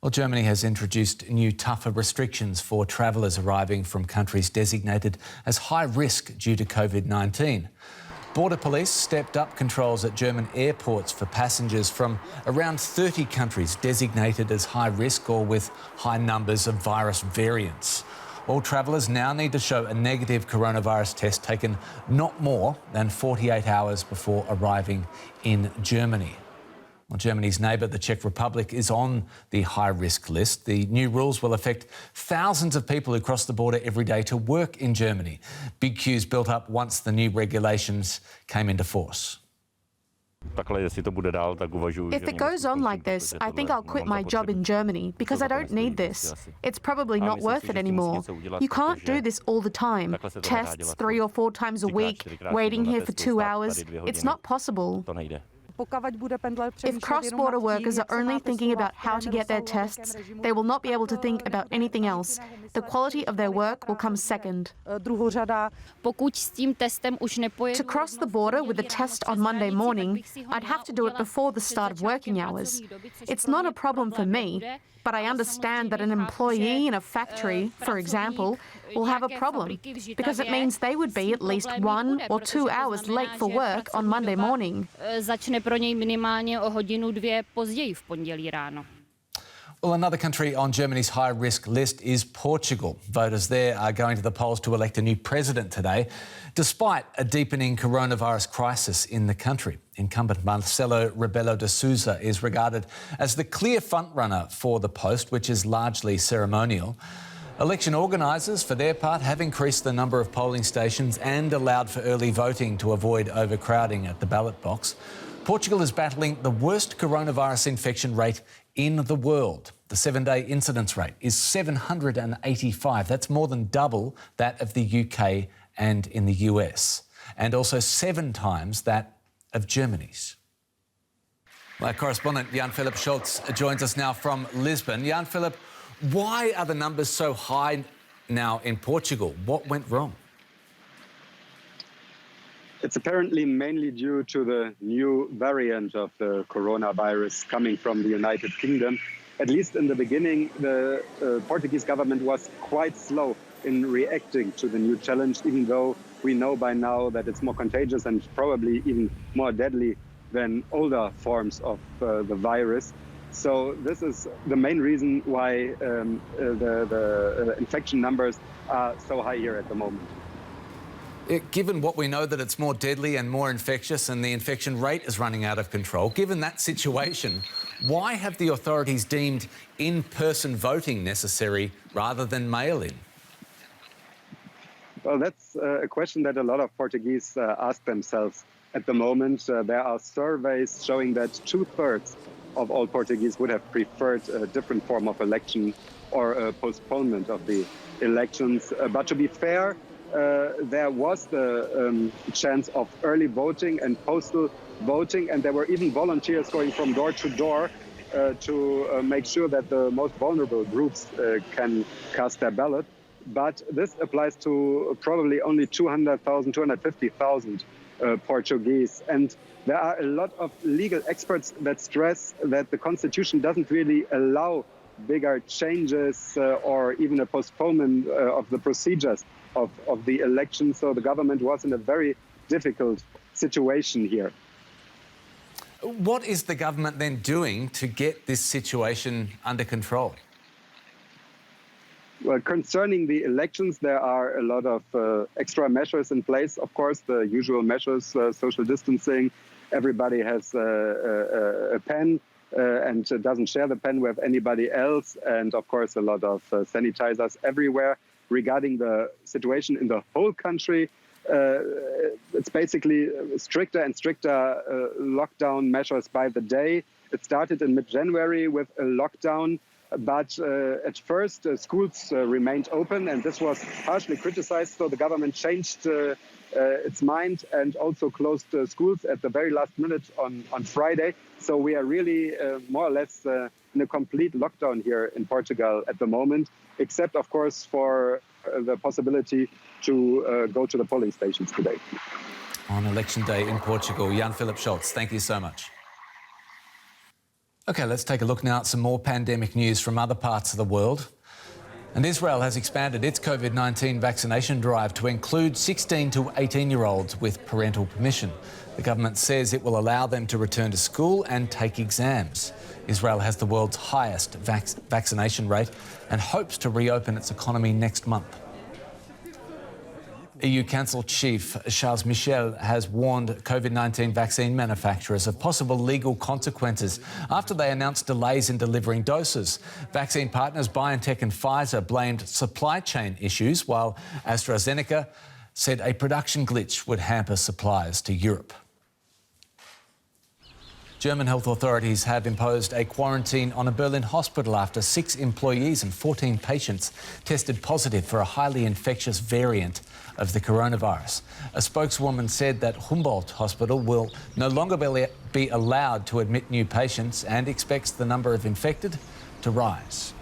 Well, Germany has introduced new tougher restrictions for travellers arriving from countries designated as high risk due to COVID-19. Border police stepped up controls at German airports for passengers from around 30 countries designated as high risk or with high numbers of virus variants. All travellers now need to show a negative coronavirus test taken not more than 48 hours before arriving in Germany. Well, Germany's neighbour, the Czech Republic, is on the high-risk list. The new rules will affect thousands of people who cross the border every day to work in Germany. Big queues built up once the new regulations came into force. If it goes on like this, I think I'll quit my job in Germany because I don't need this. It's probably not worth it anymore. You can't do this all the time. Tests 3 or 4 times a week, waiting here for 2 hours. It's not possible. If cross-border workers are only thinking about how to get their tests, they will not be able to think about anything else. The quality of their work will come second. To cross the border with a test on Monday morning, I'd have to do it before the start of working hours. It's not a problem for me, but I understand that an employee in a factory, for example, will have a problem because it means they would be at least 1 or 2 hours late for work on Monday morning. Well, another country on Germany's high-risk list is Portugal. Voters there are going to the polls to elect a new president today, despite a deepening coronavirus crisis in the country. Incumbent Marcelo Rebelo de Sousa is regarded as the clear frontrunner for the post, which is largely ceremonial. Election organisers, for their part, have increased the number of polling stations and allowed for early voting to avoid overcrowding at the ballot box. Portugal is battling the worst coronavirus infection rate in the world. The 7-day incidence rate is 785. That's more than double that of the UK and in the US, and also 7 times that of Germany's. Our correspondent Jan-Philipp Schultz joins us now from Lisbon. Jan-Philipp, why are the numbers so high now in Portugal? What went wrong? It's apparently mainly due to the new variant of the coronavirus coming from the United Kingdom. At least in the beginning, the Portuguese government was quite slow in reacting to the new challenge, even though we know by now that it's more contagious and probably even more deadly than older forms of the virus. So this is the main reason why the infection numbers are so high here at the moment. Given what we know that it's more deadly and more infectious and the infection rate is running out of control, given that situation, why have the authorities deemed in-person voting necessary rather than mail-in? Well, that's a question that a lot of Portuguese ask themselves at the moment. There are surveys showing that 2/3 of all Portuguese would have preferred a different form of election or a postponement of the elections. But to be fair, there was the chance of early voting and postal voting, and there were even volunteers going from door to door to make sure that the most vulnerable groups can cast their ballot. But this applies to probably only 200,000, 250,000 Portuguese. And there are a lot of legal experts that stress that the constitution doesn't really allow bigger changes or even a postponement of the procedures of the election. So the government was in a very difficult situation here. What is the government then doing to get this situation under control? Well, concerning the elections, there are a lot of extra measures in place. Of course, the usual measures, social distancing, everybody has a pen and doesn't share the pen with anybody else. And of course, a lot of sanitizers everywhere. Regarding the situation in the whole country, it's basically stricter and stricter lockdown measures by the day. It started in mid-January with a lockdown, but at first schools remained open, and this was harshly criticized. So the government changed its mind and also closed schools at the very last minute on Friday. So we are really more or less in a complete lockdown here in Portugal at the moment, except, of course, for the possibility to go to the polling stations today. On election day in Portugal, Jan-Philipp Schultz, thank you so much. OK, let's take a look now at some more pandemic news from other parts of the world. And Israel has expanded its COVID-19 vaccination drive to include 16 to 18-year-olds with parental permission. The government says it will allow them to return to school and take exams. Israel has the world's highest vaccination rate and hopes to reopen its economy next month. EU Council Chief Charles Michel has warned COVID-19 vaccine manufacturers of possible legal consequences after they announced delays in delivering doses. Vaccine partners BioNTech and Pfizer blamed supply chain issues, while AstraZeneca said a production glitch would hamper supplies to Europe. German health authorities have imposed a quarantine on a Berlin hospital after 6 employees and 14 patients tested positive for a highly infectious variant of the coronavirus. A spokeswoman said that Humboldt Hospital will no longer be allowed to admit new patients and expects the number of infected to rise.